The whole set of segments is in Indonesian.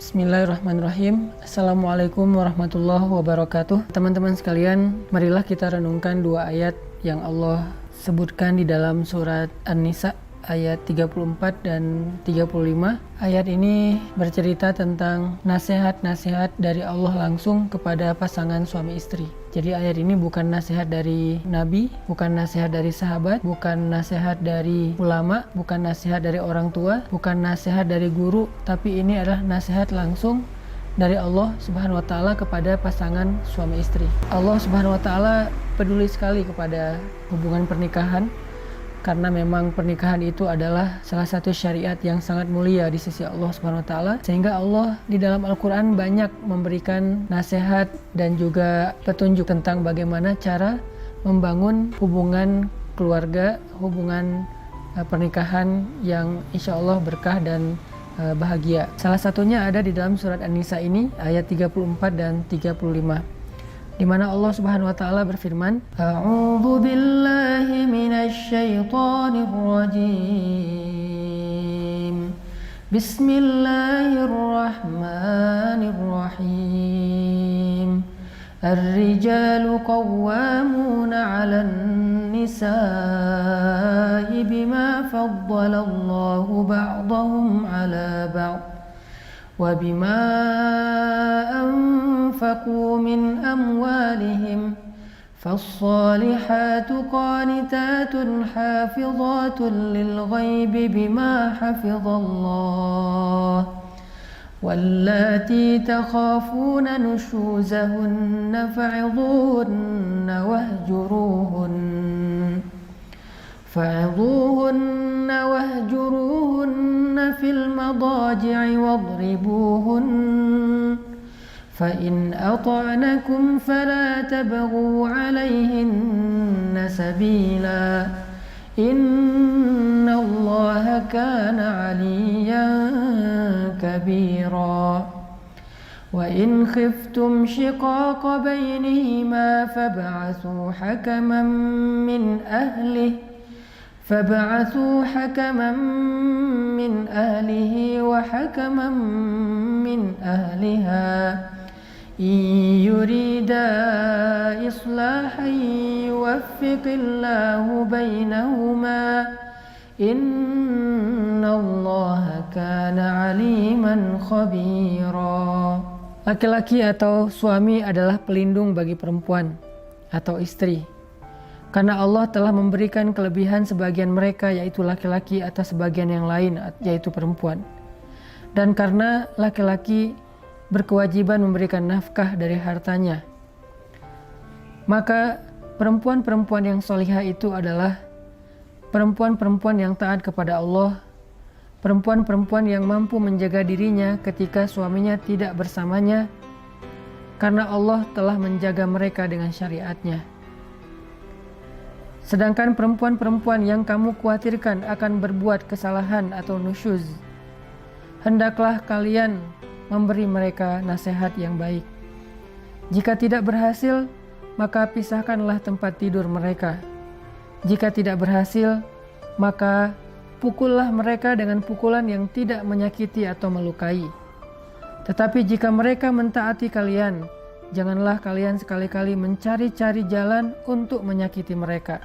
Bismillahirrahmanirrahim. Assalamualaikum warahmatullahi wabarakatuh. Teman-teman sekalian, marilah kita renungkan dua ayat yang Allah sebutkan di dalam surat An-Nisa ayat 34 dan 35. Ayat ini bercerita tentang nasihat-nasihat dari Allah langsung kepada pasangan suami istri. Jadi ayat ini bukan nasihat dari Nabi, bukan nasihat dari sahabat, bukan nasihat dari ulama, bukan nasihat dari orang tua, bukan nasihat dari guru, tapi ini adalah nasihat langsung dari Allah Subhanahu wa taala kepada pasangan suami istri. Allah Subhanahu wa taala peduli sekali kepada hubungan pernikahan, karena memang pernikahan itu adalah salah satu syariat yang sangat mulia di sisi Allah Subhanahu wa taala, sehingga Allah di dalam Al-Qur'an banyak memberikan nasihat dan juga petunjuk tentang bagaimana cara membangun hubungan keluarga, hubungan pernikahan yang insya Allah berkah dan bahagia. Salah satunya ada di dalam surat An-Nisa ini ayat 34 dan 35. Di mana Allah Subhanahu wa taala berfirman, A'udzu billahi minasy syaithanir rajim. Bismillahirrahmanirrahim. Ar-rijalu qawwamuna 'alan nisa'i bima faddalallahu ba'dahum 'ala ba'd وبما أنفقوا من أموالهم فالصالحات قانتات حافظات للغيب بما حفظ الله واللاتي تخافون نشوزهن فعظوهن واهجروهن في المضاجع واضربوهن فإن أطعنكم فلا تبغوا عليهن سبيلا إن الله كان عليا كبيرا وإن خفتم شقاق بينهما فابعثوا حكما من أهله وحكما من أهلها إن يريدا إصلاحا يوفق الله بينهما إن الله كان عليما خبيرا. Laki-laki atau suami adalah pelindung bagi perempuan atau istri, karena Allah telah memberikan kelebihan sebagian mereka, yaitu laki-laki, atas sebagian yang lain, yaitu perempuan. Dan karena laki-laki berkewajiban memberikan nafkah dari hartanya, maka perempuan-perempuan yang solihah itu adalah perempuan-perempuan yang taat kepada Allah, perempuan-perempuan yang mampu menjaga dirinya ketika suaminya tidak bersamanya, karena Allah telah menjaga mereka dengan syariatnya. Sedangkan perempuan-perempuan yang kamu khawatirkan akan berbuat kesalahan atau nusyuz, hendaklah kalian memberi mereka nasihat yang baik. Jika tidak berhasil, maka pisahkanlah tempat tidur mereka. Jika tidak berhasil, maka pukullah mereka dengan pukulan yang tidak menyakiti atau melukai. Tetapi jika mereka mentaati kalian, janganlah kalian sekali-kali mencari-cari jalan untuk menyakiti mereka.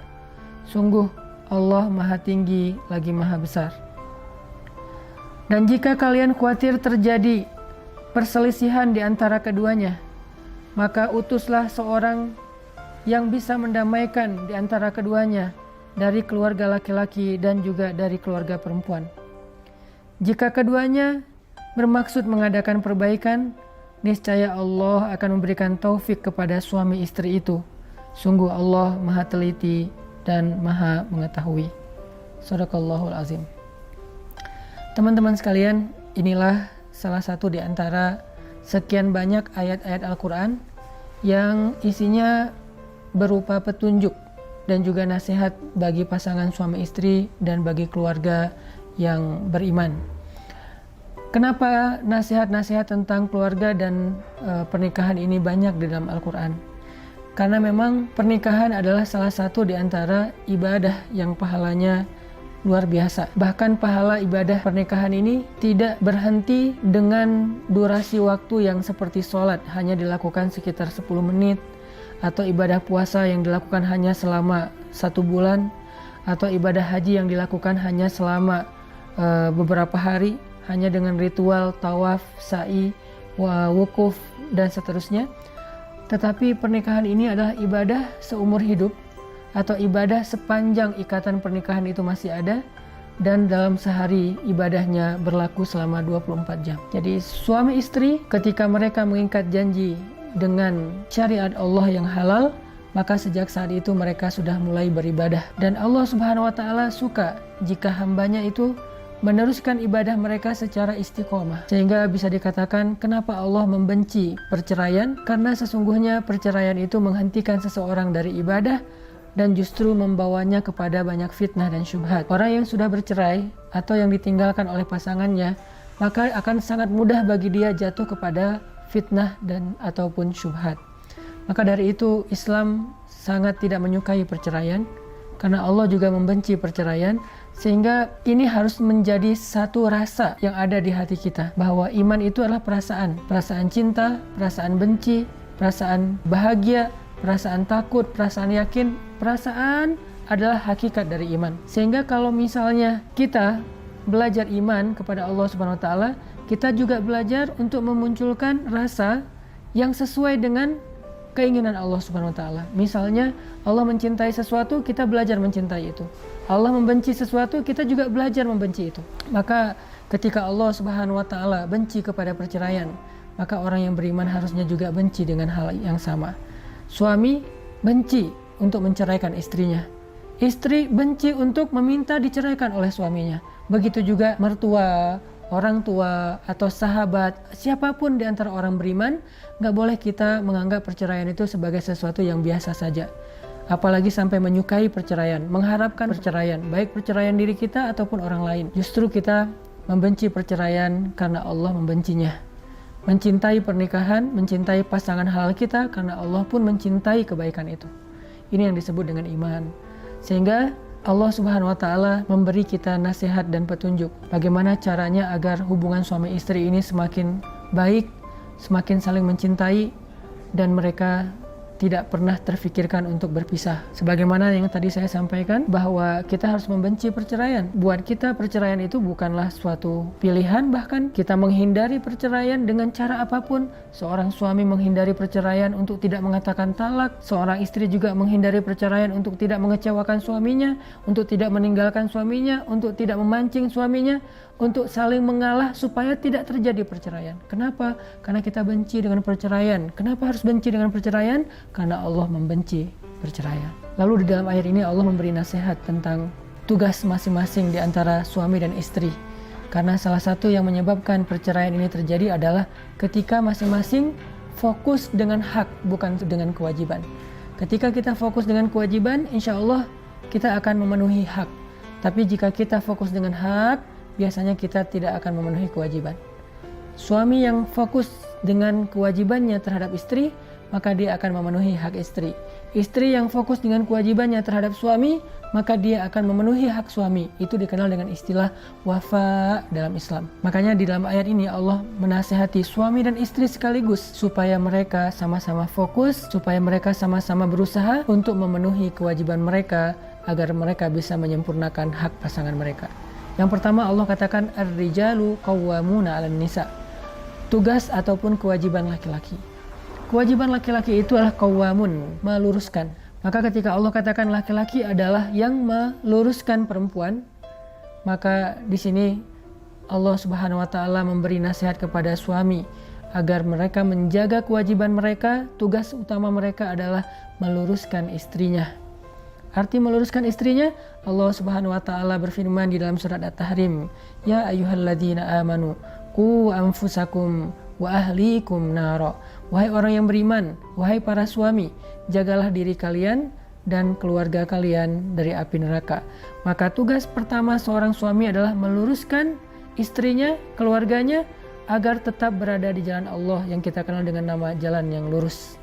Sungguh Allah Maha Tinggi lagi Maha Besar. Dan jika kalian khawatir terjadi perselisihan di antara keduanya, maka utuslah seorang yang bisa mendamaikan di antara keduanya dari keluarga laki-laki dan juga dari keluarga perempuan. Jika keduanya bermaksud mengadakan perbaikan, niscaya Allah akan memberikan taufik kepada suami istri itu. Sungguh Allah Maha Teliti dan Maha Mengetahui. Shadaqallahul Azim. Teman-teman sekalian, inilah salah satu di antara sekian banyak ayat-ayat Al-Quran yang isinya berupa petunjuk dan juga nasihat bagi pasangan suami istri dan bagi keluarga yang beriman. Kenapa nasihat-nasihat tentang keluarga dan pernikahan ini banyak di dalam Al-Quran? Karena memang pernikahan adalah salah satu di antara ibadah yang pahalanya luar biasa. Bahkan pahala ibadah pernikahan ini tidak berhenti dengan durasi waktu yang seperti sholat hanya dilakukan sekitar 10 menit, atau ibadah puasa yang dilakukan hanya selama 1 bulan, atau ibadah haji yang dilakukan hanya selama beberapa hari, hanya dengan ritual tawaf, sa'i, wukuf, dan seterusnya. Tetapi pernikahan ini adalah ibadah seumur hidup, atau ibadah sepanjang ikatan pernikahan itu masih ada, dan dalam sehari ibadahnya berlaku selama 24 jam. Jadi suami istri ketika mereka mengikat janji dengan syariat Allah yang halal, maka sejak saat itu mereka sudah mulai beribadah. Dan Allah Subhanahu wa Ta'ala suka jika hambanya itu meneruskan ibadah mereka secara istiqomah. Sehingga bisa dikatakan kenapa Allah membenci perceraian, karena sesungguhnya perceraian itu menghentikan seseorang dari ibadah dan justru membawanya kepada banyak fitnah dan syubhat. Orang yang sudah bercerai atau yang ditinggalkan oleh pasangannya, maka akan sangat mudah bagi dia jatuh kepada fitnah dan ataupun syubhat. Maka dari itu Islam sangat tidak menyukai perceraian, karena Allah juga membenci perceraian. Sehingga ini harus menjadi satu rasa yang ada di hati kita, bahwa iman itu adalah perasaan cinta, perasaan benci, perasaan bahagia, perasaan takut, perasaan yakin. Perasaan adalah hakikat dari iman. Sehingga kalau misalnya kita belajar iman kepada Allah Subhanahu wa Ta'ala, kita juga belajar untuk memunculkan rasa yang sesuai dengan keinginan Allah Subhanahu wa Ta'ala. Misalnya Allah mencintai sesuatu, kita belajar mencintai itu. Allah membenci sesuatu, kita juga belajar membenci itu. Maka ketika Allah Subhanahu wa Ta'ala benci kepada perceraian, maka orang yang beriman harusnya juga benci dengan hal yang sama. Suami benci untuk menceraikan istrinya. Istri benci untuk meminta diceraikan oleh suaminya. Begitu juga mertua, orang tua, atau sahabat, siapapun di antara orang beriman, gak boleh kita menganggap perceraian itu sebagai sesuatu yang biasa saja. Apalagi sampai menyukai perceraian, mengharapkan perceraian, baik perceraian diri kita ataupun orang lain. Justru kita membenci perceraian karena Allah membencinya. Mencintai pernikahan, mencintai pasangan halal kita karena Allah pun mencintai kebaikan itu. Ini yang disebut dengan iman. Sehingga Allah Subhanahu wa Ta'ala memberi kita nasihat dan petunjuk bagaimana caranya agar hubungan suami istri ini semakin baik, semakin saling mencintai, dan mereka tidak pernah terfikirkan untuk berpisah. Sebagaimana yang tadi saya sampaikan, bahwa kita harus membenci perceraian. Buat kita perceraian itu bukanlah suatu pilihan, bahkan kita menghindari perceraian dengan cara apapun. Seorang suami menghindari perceraian untuk tidak mengatakan talak, seorang istri juga menghindari perceraian untuk tidak mengecewakan suaminya, untuk tidak meninggalkan suaminya, untuk tidak memancing suaminya, untuk saling mengalah supaya tidak terjadi perceraian. Kenapa? Karena kita benci dengan perceraian. Kenapa harus benci dengan perceraian? Karena Allah membenci perceraian. Lalu di dalam ayat ini Allah memberi nasihat tentang tugas masing-masing di antara suami dan istri. Karena salah satu yang menyebabkan perceraian ini terjadi adalah ketika masing-masing fokus dengan hak, bukan dengan kewajiban. Ketika kita fokus dengan kewajiban, insya Allah kita akan memenuhi hak. Tapi jika kita fokus dengan hak, biasanya kita tidak akan memenuhi kewajiban. Suami yang fokus dengan kewajibannya terhadap istri, maka dia akan memenuhi hak istri. Istri yang fokus dengan kewajibannya terhadap suami, maka dia akan memenuhi hak suami. Itu dikenal dengan istilah wafa dalam Islam. Makanya di dalam ayat ini Allah menasihati suami dan istri sekaligus supaya mereka sama-sama fokus, supaya mereka sama-sama berusaha untuk memenuhi kewajiban mereka agar mereka bisa menyempurnakan hak pasangan mereka. Yang pertama Allah katakan ar-rijalu qawwamuna 'alan nisa. Tugas ataupun kewajiban laki-laki. Kewajiban laki-laki itu adalah qawwamun, meluruskan. Maka ketika Allah katakan laki-laki adalah yang meluruskan perempuan, maka di sini Allah Subhanahu wa Ta'ala memberi nasihat kepada suami agar mereka menjaga kewajiban mereka. Tugas utama mereka adalah meluruskan istrinya. Arti meluruskan istrinya, Allah Subhanahu wa Ta'ala berfirman di dalam surat At-Tahrim, ya ayyuhalladzina amanu qu anfusakum wa ahlikum nara. Wahai orang yang beriman, wahai para suami, jagalah diri kalian dan keluarga kalian dari api neraka. Maka tugas pertama seorang suami adalah meluruskan istrinya, keluarganya, agar tetap berada di jalan Allah yang kita kenal dengan nama jalan yang lurus.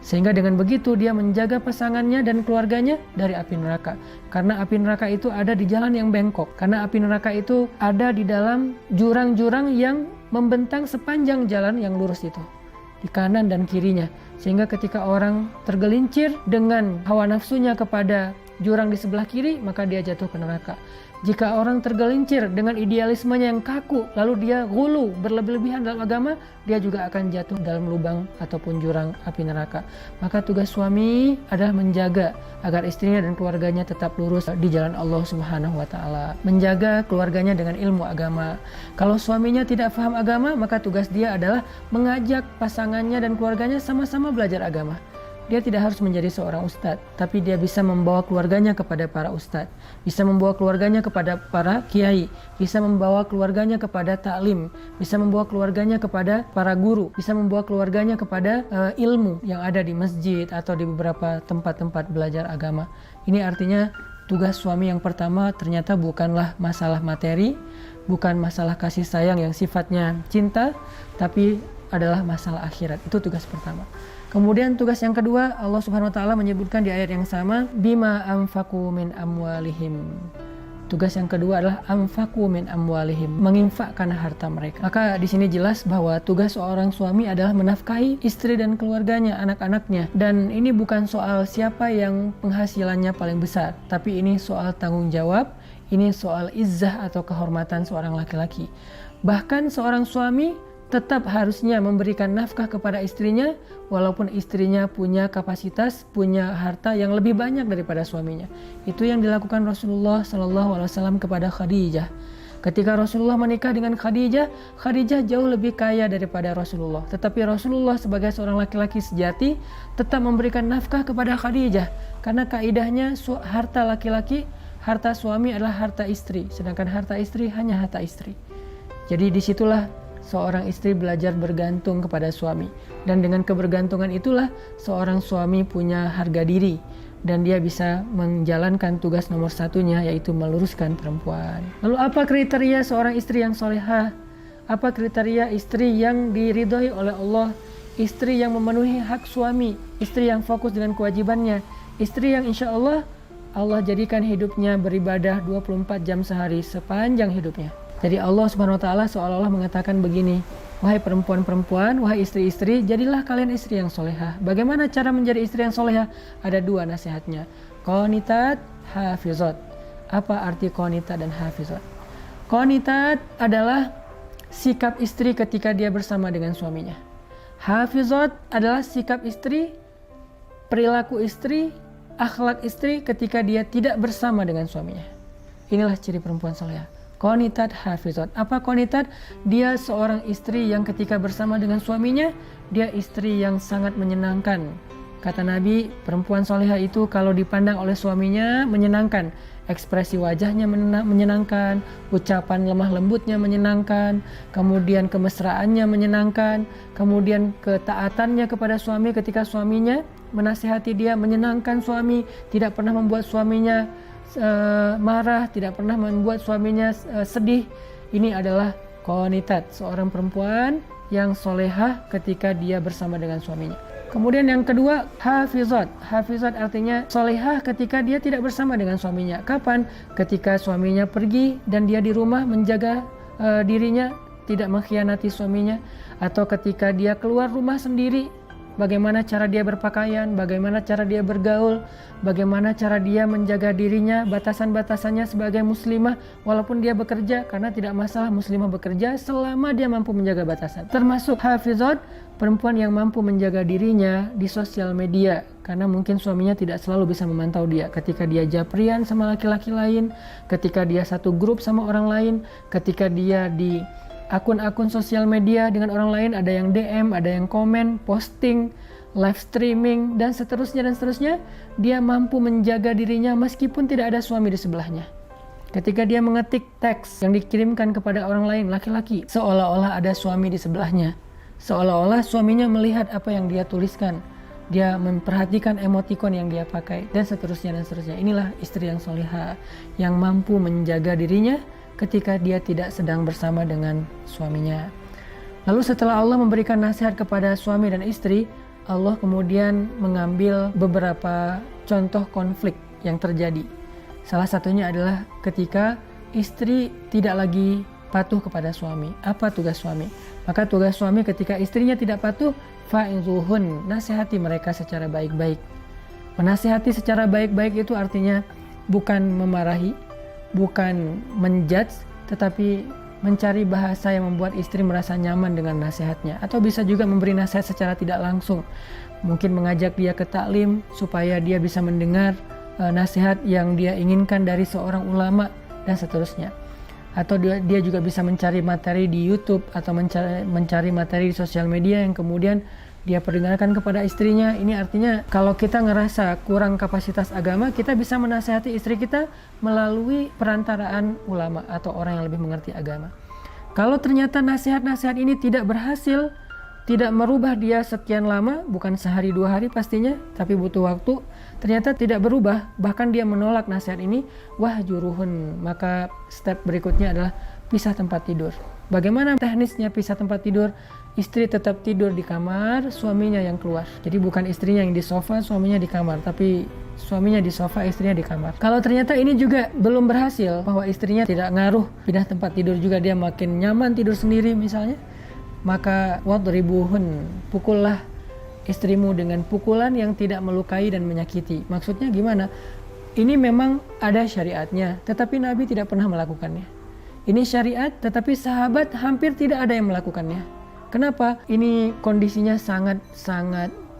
Sehingga dengan begitu dia menjaga pasangannya dan keluarganya dari api neraka. Karena api neraka itu ada di jalan yang bengkok. Karena api neraka itu ada di dalam jurang-jurang yang membentang sepanjang jalan yang lurus itu, di kanan dan kirinya. Sehingga ketika orang tergelincir dengan hawa nafsunya kepada jurang di sebelah kiri, maka dia jatuh ke neraka. Jika orang tergelincir dengan idealismenya yang kaku, lalu dia ghulu, berlebih-lebihan dalam agama, dia juga akan jatuh dalam lubang ataupun jurang api neraka. Maka tugas suami adalah menjaga agar istrinya dan keluarganya tetap lurus di jalan Allah Subhanahu wa taala. Menjaga keluarganya dengan ilmu agama. Kalau suaminya tidak paham agama, maka tugas dia adalah mengajak pasangannya dan keluarganya sama-sama belajar agama. Dia tidak harus menjadi seorang ustadz, tapi dia bisa membawa keluarganya kepada para ustadz, bisa membawa keluarganya kepada para kiai, bisa membawa keluarganya kepada taklim, bisa membawa keluarganya kepada para guru, bisa membawa keluarganya kepada ilmu yang ada di masjid atau di beberapa tempat-tempat belajar agama. Ini artinya tugas suami yang pertama ternyata bukanlah masalah materi, bukan masalah kasih sayang yang sifatnya cinta, tapi adalah masalah akhirat. Itu tugas pertama. Kemudian tugas yang kedua, Allah Subhanahu wa taala menyebutkan di ayat yang sama, bima anfaqu min amwalihim. Tugas yang kedua adalah anfaqu min amwalihim, menginfakkan harta mereka. Maka di sini jelas bahwa tugas seorang suami adalah menafkahi istri dan keluarganya, anak-anaknya. Dan ini bukan soal siapa yang penghasilannya paling besar, tapi ini soal tanggung jawab, ini soal izzah atau kehormatan seorang laki-laki. Bahkan seorang suami tetap harusnya memberikan nafkah kepada istrinya walaupun istrinya punya kapasitas, punya harta yang lebih banyak daripada suaminya. Itu yang dilakukan Rasulullah SAW kepada Khadijah. Ketika Rasulullah menikah dengan Khadijah, Khadijah jauh lebih kaya daripada Rasulullah. Tetapi Rasulullah sebagai seorang laki-laki sejati tetap memberikan nafkah kepada Khadijah. Karena kaidahnya harta laki-laki, harta suami adalah harta istri. Sedangkan harta istri hanya harta istri. Jadi disitulah seorang istri belajar bergantung kepada suami. Dan dengan kebergantungan itulah seorang suami punya harga diri. Dan dia bisa menjalankan tugas nomor satunya, yaitu meluruskan perempuan. Lalu apa kriteria seorang istri yang solehah? Apa kriteria istri yang diridhoi oleh Allah? Istri yang memenuhi hak suami, istri yang fokus dengan kewajibannya, istri yang insya Allah jadikan hidupnya beribadah 24 jam sehari sepanjang hidupnya. Jadi Allah Subhanahu wa taala seolah-olah mengatakan begini, wahai perempuan-perempuan, wahai istri-istri, jadilah kalian istri yang solehah. Bagaimana cara menjadi istri yang solehah? Ada dua nasihatnya, qanitat, hafizat. Apa arti qanitat dan hafizat? Qanitat adalah sikap istri ketika dia bersama dengan suaminya. Hafizat adalah sikap istri, perilaku istri, akhlak istri ketika dia tidak bersama dengan suaminya. Inilah ciri perempuan solehah. Qanitat, hafizat. Apa qanitat? Dia seorang istri yang ketika bersama dengan suaminya, dia istri yang sangat menyenangkan. Kata Nabi, perempuan solehah itu kalau dipandang oleh suaminya menyenangkan. Ekspresi wajahnya menyenangkan, ucapan lemah lembutnya menyenangkan, kemudian kemesraannya menyenangkan, kemudian ketaatannya kepada suami ketika suaminya menasihati dia menyenangkan suami, tidak pernah membuat suaminya marah, tidak pernah membuat suaminya sedih. Ini adalah qanitat, seorang perempuan yang solehah ketika dia bersama dengan suaminya. Kemudian yang kedua, hafizat. Hafizat artinya solehah ketika dia tidak bersama dengan suaminya. Kapan? Ketika suaminya pergi dan dia di rumah menjaga dirinya, tidak mengkhianati suaminya. Atau ketika dia keluar rumah sendiri, bagaimana cara dia berpakaian, bagaimana cara dia bergaul, bagaimana cara dia menjaga dirinya, batasan-batasannya sebagai muslimah walaupun dia bekerja, karena tidak masalah muslimah bekerja selama dia mampu menjaga batasan. Termasuk hafizat, perempuan yang mampu menjaga dirinya di sosial media, karena mungkin suaminya tidak selalu bisa memantau dia. Ketika dia japrian sama laki-laki lain, ketika dia satu grup sama orang lain, ketika dia di akun-akun sosial media dengan orang lain, ada yang DM, ada yang komen, posting, live streaming, dan seterusnya, dia mampu menjaga dirinya meskipun tidak ada suami di sebelahnya. Ketika dia mengetik teks yang dikirimkan kepada orang lain, laki-laki, seolah-olah ada suami di sebelahnya. Seolah-olah suaminya melihat apa yang dia tuliskan. Dia memperhatikan emotikon yang dia pakai, dan seterusnya. Inilah istri yang solehah, yang mampu menjaga dirinya ketika dia tidak sedang bersama dengan suaminya. Lalu setelah Allah memberikan nasihat kepada suami dan istri, Allah kemudian mengambil beberapa contoh konflik yang terjadi. Salah satunya adalah ketika istri tidak lagi patuh kepada suami. Apa tugas suami? Maka tugas suami ketika istrinya tidak patuh, fa'izuhun, nasihati mereka secara baik-baik. Menasihati secara baik-baik itu artinya bukan memarahi, bukan menjudge, tetapi mencari bahasa yang membuat istri merasa nyaman dengan nasihatnya. Atau bisa juga memberi nasihat secara tidak langsung. Mungkin mengajak dia ke taklim supaya dia bisa mendengar nasihat yang dia inginkan dari seorang ulama dan seterusnya. Atau dia juga bisa mencari materi di YouTube atau mencari materi di sosial media yang kemudian dia perdengarkan kepada istrinya. Ini artinya kalau kita ngerasa kurang kapasitas agama, kita bisa menasihati istri kita melalui perantaraan ulama atau orang yang lebih mengerti agama. Kalau ternyata nasihat-nasihat ini tidak berhasil, tidak merubah dia sekian lama, bukan sehari 2 hari pastinya, tapi butuh waktu, ternyata tidak berubah, bahkan dia menolak nasihat ini, wahjuruhun, maka step berikutnya adalah pisah tempat tidur. Bagaimana teknisnya pisah tempat tidur? Istri tetap tidur di kamar, suaminya yang keluar. Jadi bukan istrinya yang di sofa, suaminya di kamar, tapi suaminya di sofa, istrinya di kamar. Kalau ternyata ini juga belum berhasil, bahwa istrinya tidak ngaruh pindah tempat tidur juga, dia makin nyaman tidur sendiri misalnya, maka wadribuhun, pukullah istrimu dengan pukulan yang tidak melukai dan menyakiti. Maksudnya gimana? Ini memang ada syariatnya, tetapi Nabi tidak pernah melakukannya. Ini syariat, tetapi sahabat hampir tidak ada yang melakukannya. Kenapa? Ini kondisinya sangat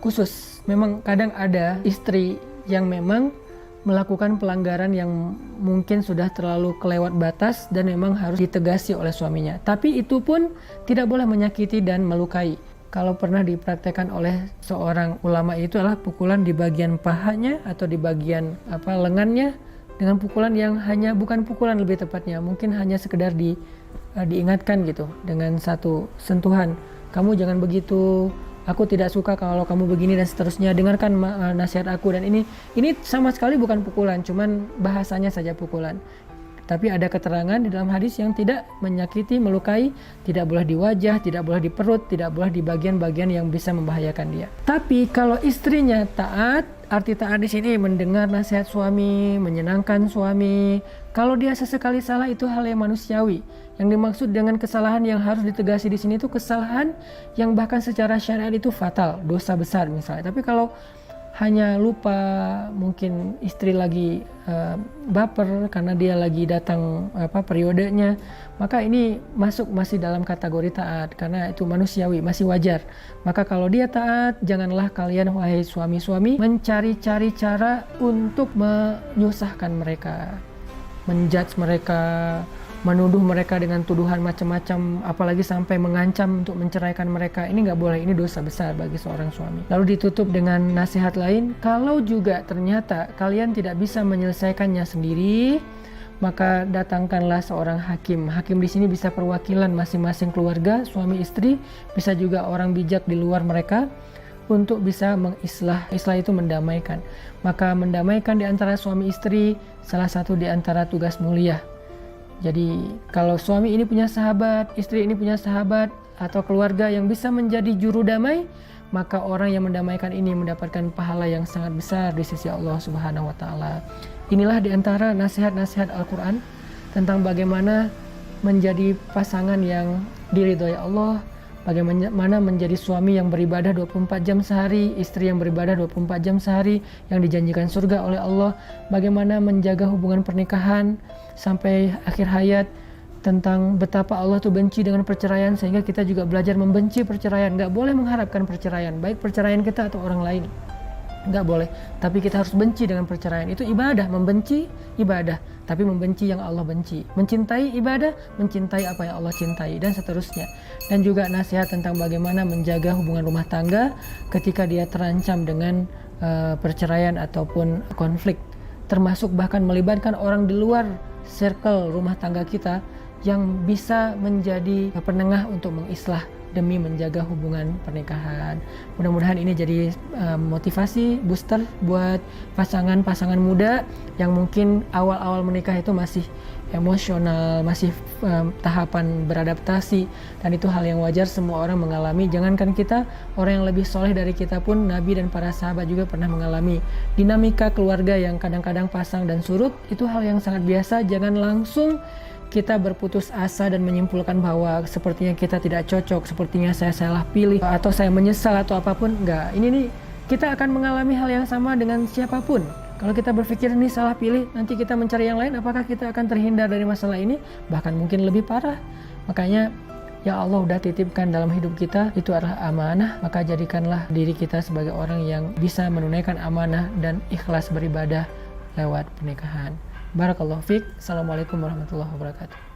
khusus. Memang kadang ada istri yang memang melakukan pelanggaran yang mungkin sudah terlalu kelewat batas dan memang harus ditegasi oleh suaminya. Tapi itu pun tidak boleh menyakiti dan melukai. Kalau pernah dipraktekkan oleh seorang ulama itu adalah pukulan di bagian pahanya atau di bagian lengannya dengan pukulan yang hanya bukan pukulan lebih tepatnya, mungkin hanya sekedar diingatkan gitu dengan satu sentuhan. Kamu jangan begitu. Aku tidak suka kalau kamu begini dan seterusnya. Dengarkan nasihat aku. Dan ini sama sekali bukan pukulan, cuman bahasanya saja pukulan. Tapi ada keterangan di dalam hadis yang tidak menyakiti, melukai, tidak boleh di wajah, tidak boleh di perut, tidak boleh di bagian-bagian yang bisa membahayakan dia. Tapi kalau istrinya taat, arti taat di sini mendengar nasihat suami, menyenangkan suami. Kalau dia sesekali salah itu hal yang manusiawi. Yang dimaksud dengan kesalahan yang harus ditegasi di sini itu kesalahan yang bahkan secara syariat itu fatal, dosa besar misalnya. Tapi kalau hanya lupa, mungkin istri lagi baper karena dia lagi datang periodenya, maka ini masih dalam kategori taat karena itu manusiawi, masih wajar. Maka kalau dia taat, janganlah kalian wahai suami-suami mencari-cari cara untuk menyusahkan mereka, menjudge mereka, menuduh mereka dengan tuduhan macam-macam, apalagi sampai mengancam untuk menceraikan mereka. Ini nggak boleh, ini dosa besar bagi seorang suami. Lalu ditutup dengan nasihat lain, kalau juga ternyata kalian tidak bisa menyelesaikannya sendiri, maka datangkanlah seorang hakim. Hakim di sini bisa perwakilan masing-masing keluarga, suami istri, bisa juga orang bijak di luar mereka, untuk bisa mengislah. Islah itu mendamaikan. Maka mendamaikan di antara suami istri salah satu di antara tugas mulia. Jadi kalau suami ini punya sahabat, istri ini punya sahabat atau keluarga yang bisa menjadi juru damai, maka orang yang mendamaikan ini mendapatkan pahala yang sangat besar di sisi Allah Subhanahu wa taala. Inilah di antara nasihat-nasihat Al-Qur'an tentang bagaimana menjadi pasangan yang diridhoi Allah, bagaimana menjadi suami yang beribadah 24 jam sehari, istri yang beribadah 24 jam sehari, yang dijanjikan surga oleh Allah, bagaimana menjaga hubungan pernikahan sampai akhir hayat, tentang betapa Allah tuh benci dengan perceraian, sehingga kita juga belajar membenci perceraian. Gak boleh mengharapkan perceraian, baik perceraian kita atau orang lain, gak boleh. Tapi kita harus benci dengan perceraian. Itu ibadah, membenci ibadah, tapi membenci yang Allah benci. Mencintai ibadah, mencintai apa yang Allah cintai, dan seterusnya. Dan juga nasihat tentang bagaimana menjaga hubungan rumah tangga ketika dia terancam dengan perceraian ataupun konflik, termasuk bahkan melibatkan orang di luar circle rumah tangga kita yang bisa menjadi penengah untuk mengislah demi menjaga hubungan pernikahan. Mudah-mudahan ini jadi motivasi booster buat pasangan-pasangan muda yang mungkin awal-awal menikah itu masih emosional, masih tahapan beradaptasi, dan itu hal yang wajar semua orang mengalami. Jangankan kita, orang yang lebih soleh dari kita pun, Nabi dan para sahabat juga pernah mengalami dinamika keluarga yang kadang-kadang pasang dan surut. Itu hal yang sangat biasa. Jangan langsung kita berputus asa dan menyimpulkan bahwa sepertinya kita tidak cocok, sepertinya saya salah pilih, atau saya menyesal atau apapun. Enggak, ini nih kita akan mengalami hal yang sama dengan siapapun. Kalau kita berpikir ini salah pilih, nanti kita mencari yang lain, apakah kita akan terhindar dari masalah ini? Bahkan mungkin lebih parah. Makanya yang Allah udah titipkan dalam hidup kita itu adalah amanah, maka jadikanlah diri kita sebagai orang yang bisa menunaikan amanah dan ikhlas beribadah lewat pernikahan. Barakallahu fiik. Assalamualaikum warahmatullahi wabarakatuh.